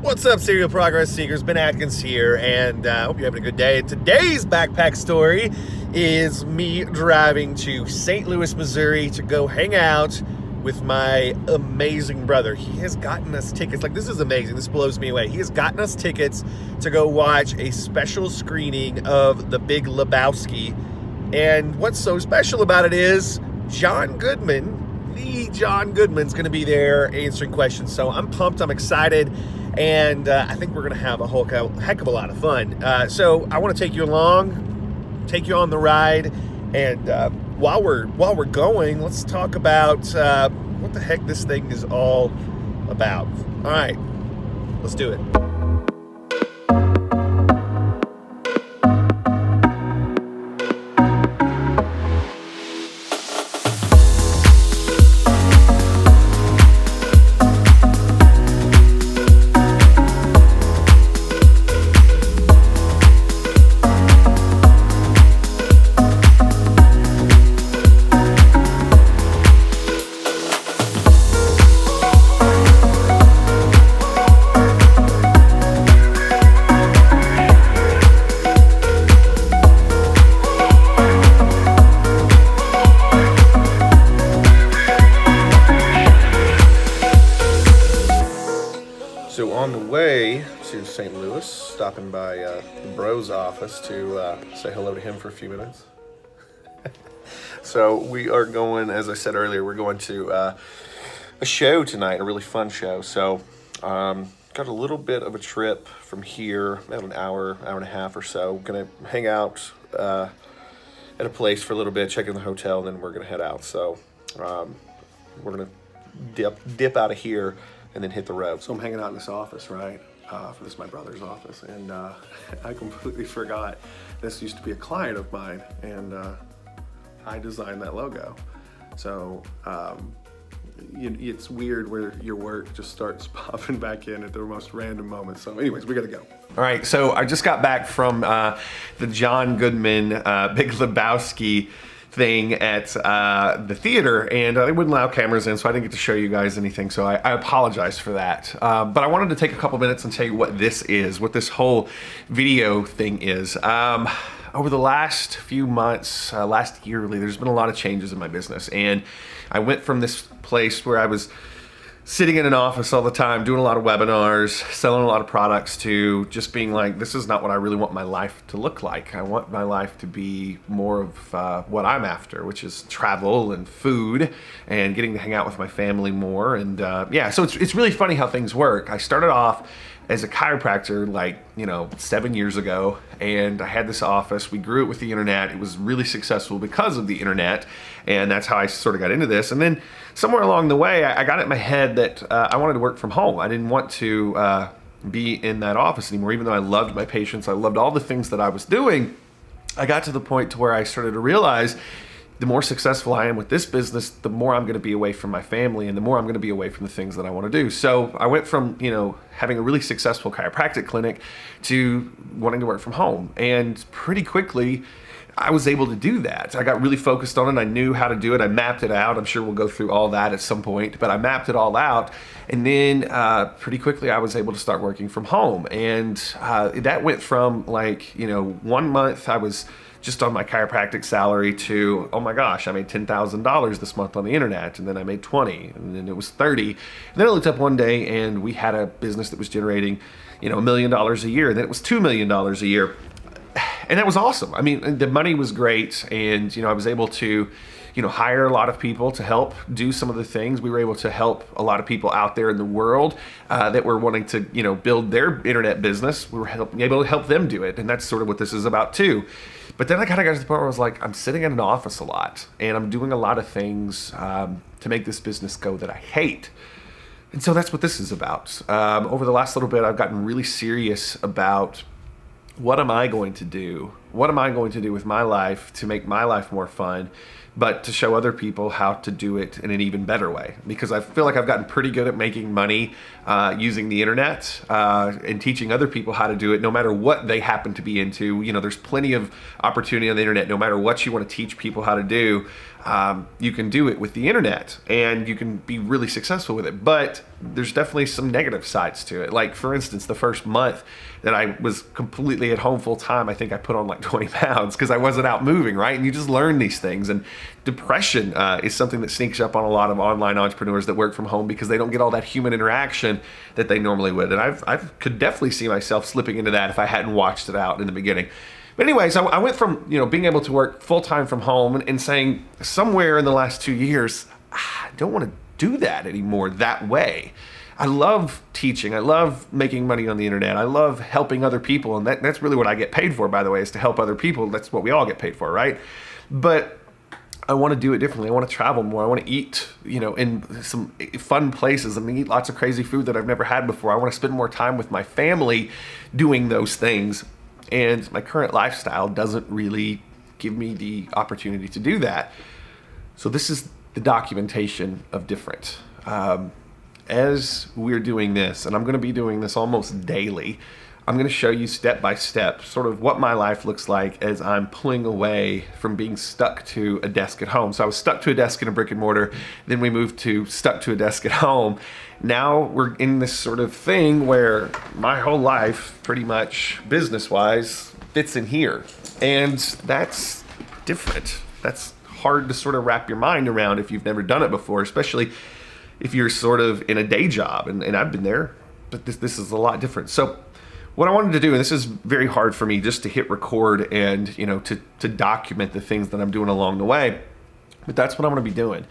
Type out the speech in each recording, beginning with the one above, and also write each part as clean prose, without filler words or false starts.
What's up, Serial Progress Seekers? Ben Atkins here, and hope you're having a good day. Today's backpack story is me driving to St. Louis, Missouri to go hang out with my amazing brother. He has gotten us tickets. Like, this is amazing. This blows me away. He has gotten us tickets to go watch a special screening of The Big Lebowski. And what's so special about it is John Goodman, the John Goodman's going to be there answering questions. So I'm pumped. I'm excited. And I think we're going to have a whole heck of a lot of fun. So I want to take you along, take you on the ride. And while we're going, let's talk about what the heck this thing is all about. All right, let's do it. So on the way to St. Louis, stopping by the bro's office to say hello to him for a few minutes. So we are going, as I said earlier, we're going to a show tonight, a really fun show. So got a little bit of a trip from here, about an hour and a half or so. Gonna hang out at a place for a little bit, check in the hotel, and then we're gonna head out. So we're gonna dip out of here and then hit the road. So I'm hanging out in this office, right? This is my brother's office, and I completely forgot this used to be a client of mine, and I designed that logo. So it's weird where your work just starts popping back in at the most random moments. So anyways, we gotta go. All right, so I just got back from the John Goodman Big Lebowski thing at the theater, and they wouldn't allow cameras in, so I didn't get to show you guys anything, so I apologize for that. But I wanted to take a couple minutes and tell you what this is, what this whole video thing is. Over the last few months, last year really, there's been a lot of changes in my business, and I went from this place where I was sitting in an office all the time, doing a lot of webinars, selling a lot of products, to just being like, this is not what I really want my life to look like. I want my life to be more of what I'm after, which is travel and food and getting to hang out with my family more. And yeah, so it's really funny how things work. I started off as a chiropractor, like, 7 years ago, and I had this office. We grew it with the internet. It was really successful because of the internet, and that's how I sort of got into this. And then somewhere along the way, I got it in my head that I wanted to work from home. I didn't want to be in that office anymore, even though I loved my patients. I loved all the things that I was doing. I got to the point to where I started to realize the more successful I am with this business, the more I'm going to be away from my family, and the more I'm going to be away from the things that I want to do. So I went from, having a really successful chiropractic clinic to wanting to work from home. And pretty quickly, I was able to do that. I got really focused on it. I knew how to do it. I mapped it out. I'm sure we'll go through all that at some point, but I mapped it all out. And then pretty quickly, I was able to start working from home. And that went from 1 month I was just on my chiropractic salary to, oh my gosh, I made $10,000 this month on the internet, and then I made 20, and then it was 30. And then I looked up one day and we had a business that was generating, $1 million a year, and then it was $2 million a year. And that was awesome. I mean, the money was great, and I was able to hire a lot of people to help do some of the things. We were able to help a lot of people out there in the world that were wanting to, build their internet business. We were able to help them do it, and that's sort of what this is about too. But then I kind of got to the point where I was like, I'm sitting in an office a lot, and I'm doing a lot of things to make this business go that I hate. And so that's what this is about. Over the last little bit, I've gotten really serious about what am I going to do what am I going to do with my life to make my life more fun, but to show other people how to do it in an even better way? Because I feel like I've gotten pretty good at making money using the internet and teaching other people how to do it, no matter what they happen to be into. You know, there's plenty of opportunity on the internet. No matter what you want to teach people how to do, you can do it with the internet, and you can be really successful with it. But there's definitely some negative sides to it. Like, for instance, the first month that I was completely at home full time, I think I put on like 20 pounds because I wasn't out moving, right? And you just learn these things. And depression is something that sneaks up on a lot of online entrepreneurs that work from home because they don't get all that human interaction that they normally would. And I could definitely see myself slipping into that if I hadn't watched it out in the beginning. But anyways, I went from, you know, being able to work full time from home and saying somewhere in the last 2 years, I don't want to do that anymore that way. I love teaching. I love making money on the internet. I love helping other people. And that's really what I get paid for, by the way, is to help other people. That's what we all get paid for, right? But I want to do it differently. I want to travel more. I want to eat, you know, in some fun places. I mean, eat lots of crazy food that I've never had before. I want to spend more time with my family doing those things. And my current lifestyle doesn't really give me the opportunity to do that. So this is the documentation of different. As we're doing this, and I'm going to be doing this almost daily, I'm going to show you step by step sort of what my life looks like as I'm pulling away from being stuck to a desk at home. So I was stuck to a desk in a brick and mortar, then we moved to stuck to a desk at home. Now we're in this sort of thing where my whole life, pretty much business-wise, fits in here. And that's different. That's hard to sort of wrap your mind around if you've never done it before, especially if you're sort of in a day job. And I've been there, but this is a lot different. So what I wanted to do, and this is very hard for me, just to hit record and, you know, to document the things that I'm doing along the way, but that's what I'm going to be doing.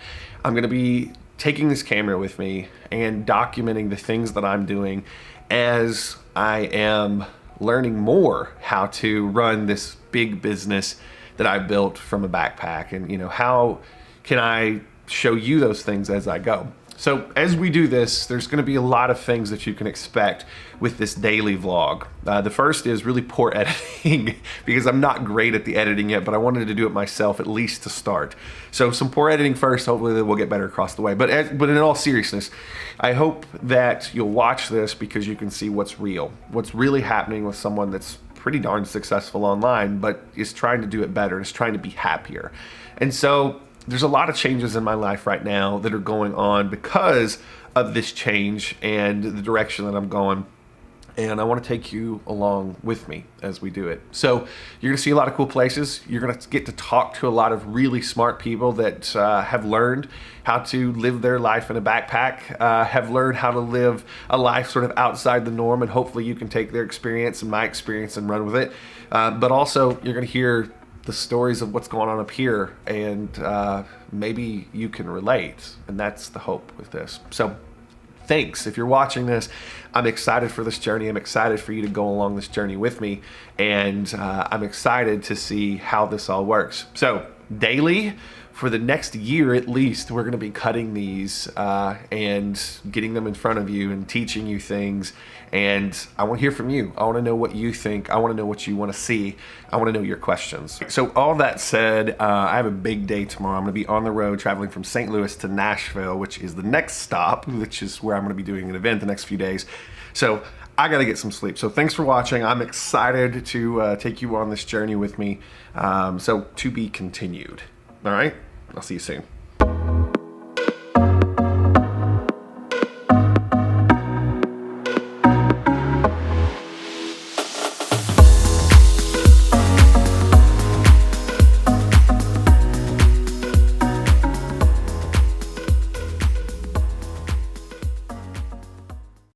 I'm going to be taking this camera with me and documenting the things that I'm doing as I am learning more how to run this big business that I built from a backpack. And, you know, how can I show you those things as I go? So as we do this, there's going to be a lot of things that you can expect with this daily vlog. The first is really poor editing because I'm not great at the editing yet, but I wanted to do it myself at least to start. So some poor editing first, hopefully we'll get better across the way. But in all seriousness, I hope that you'll watch this because you can see what's real, what's really happening with someone that's pretty darn successful online, but is trying to do it better, is trying to be happier. And so there's a lot of changes in my life right now that are going on because of this change and the direction that I'm going. And I want to take you along with me as we do it. So you're going to see a lot of cool places. You're going to get to talk to a lot of really smart people that have learned how to live their life in a backpack, have learned how to live a life sort of outside the norm, and hopefully you can take their experience and my experience and run with it. But also you're going to hear the stories of what's going on up here, and maybe you can relate, and that's the hope with this. So thanks. If you're watching this, I'm excited for this journey. I'm excited for you to go along this journey with me, and I'm excited to see how this all works. So daily, for the next year at least, we're going to be cutting these and getting them in front of you and teaching you things. And I want to hear from you. I want to know what you think. I want to know what you want to see. I want to know your questions. So all that said, I have a big day tomorrow. I'm going to be on the road traveling from St. Louis to Nashville, which is the next stop, which is where I'm going to be doing an event the next few days. So I got to get some sleep. So thanks for watching. I'm excited to take you on this journey with me. So to be continued. All right. I'll see you soon.